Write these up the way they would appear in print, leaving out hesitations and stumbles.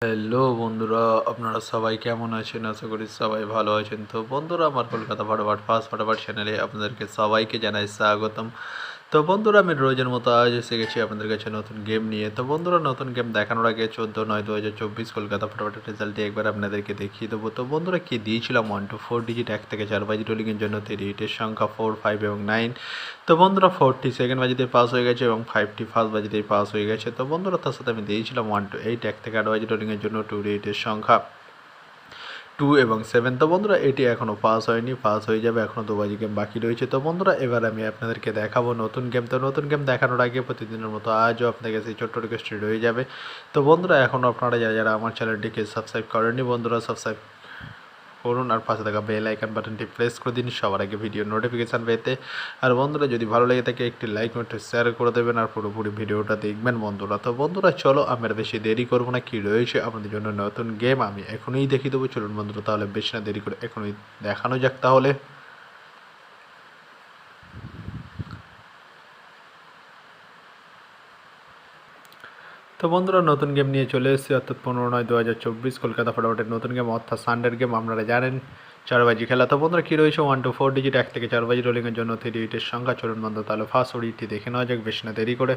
Hello বন্ধুরা, আপনারা সবাই কেমন আছেন? আশা করি সবাই ভালো আছেন। তো বন্ধুরা, আমার কলকাতা ফটাফট চ্যানেলে আপনাদেরকে সবাইকে জানাই স্বাগতম। তো বন্ধুরা, আমি রোজের মতো আজ এসে গেছি আপনাদের কাছে নতুন গেম নিয়ে। তো বন্ধুরা, নতুন গেম দেখানোর আগে 14/9/2024 কলকাতা ফটাফটের রেজাল্টটি একবার আপনাদেরকে দেখিয়ে দেবো। তো বন্ধুরা, কি দিয়েছিলাম 1 to 4 ডিজিট 1 থেকে 4 বাজি রোলিংয়ের জন্য 3 ডিজিটের সংখ্যা 4, 5 এবং 9। তো বন্ধুরা, 4টি সেকেন্ড বাজিতেই পাস হয়ে গেছে এবং 5টি ফার্স্ট বাজিতেই পাস হয়ে গেছে। তো বন্ধুরা, তার সাথে আমি দিয়েছিলাম 1 to 8 1 থেকে 8 বাজি রোলিংয়ের জন্য 2 ডিজিটের সংখ্যা 2 এবং 7। তো বন্ধুরা, এটি এখনও পাস হয়নি, পাস হয়ে যাবে, এখনও 2 বাজি গেম বাকি রয়েছে। তো বন্ধুরা, এবার আমি আপনাদেরকে দেখাবো নতুন গেম। তো নতুন গেম দেখানোর আগে প্রতিদিনের মতো আজও আপনাদের কাছে ছোট্ট রিকোয়েস্টটি রয়ে যাবে। তো বন্ধুরা, এখনও আপনারা যারা আমার চ্যানেলটিকে সাবস্ক্রাইব করেননি, বন্ধুরা সাবস্ক্রাইব করুন আর পাশে থাকা বেল আইকন বাটনটি প্রেস করে দিন সবার আগে ভিডিও নোটিফিকেশান পেতে। আর বন্ধুরা, যদি ভালো লেগে থাকে একটি লাইক একটু শেয়ার করে দেবেন আর পুরোপুরি ভিডিওটা দেখবেন বন্ধুরা। তো বন্ধুরা, চলো আমরা বেশি দেরি করবো না, কি রয়েছে আপনাদের জন্য নতুন গেম আমি এখনই দেখিয়ে দেবো। চলুন বন্ধুরা, তাহলে বেশি না দেরি করে এখনই দেখানো যাক তাহলে। তো বন্ধুরা, নতুন গেম নিয়ে চলে এসেছি, অর্থাৎ 15/9/2024 কলকাতা ফটাফটের নতুন গেম, অর্থাৎ সানডের গেম। আপনারা জানেন 4 বাজি খেলা। তো বন্ধুরা, কী রয়েছে 1 to 4 ডিজিট 1 থেকে 4 বাজি রোলিংয়ের জন্য 3 ডিজিটের সংখ্যা। চলুন বন্ধু, তাহলে ফার্স্ট ওডিটি দেখে নেওয়া যাক বেশি না দেরি করে।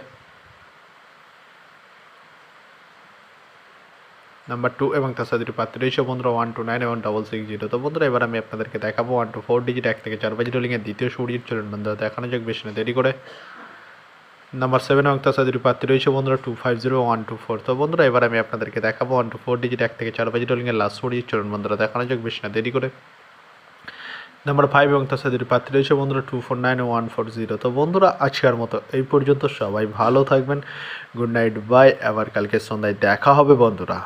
নাম্বার 2 এবং তার সাথে দুটি পাত্র রয়েছে বন্ধুরা 1 to 9 এবং 660। তো বন্ধুরা, এবার আমি আপনাদেরকে দেখাবো 1 to 4 ডিজিট 1 থেকে 4 বাজি রোলিংয়ের দ্বিতীয় সুডিট। চলুন বন্ধুরা, দেখানো যাক বেশি না দেরি করে। নাম্বার 7 এবং তার সাথে দুটি প্রার্থী রয়েছে বন্ধুরা 250 124। তো বন্ধুরা, এবার আমি আপনাদেরকে দেখাবো 1 to 4 ডিজিট 1 থেকে 4 বাজি রোলিংয়ের লাস্ট সুডিট। চলুন বন্ধুরা, দেখানো যাক বেশি না দেরি করে। নাম্বার 5 এবং তার সাথে দুটি প্রার্থী রয়েছে বন্ধুরা 249 ও 140। তো বন্ধুরা, আজকের মতো এই পর্যন্ত। সবাই ভালো থাকবেন। Good night, bye. আবার কালকে সন্ধ্যায় দেখা হবে বন্ধুরা।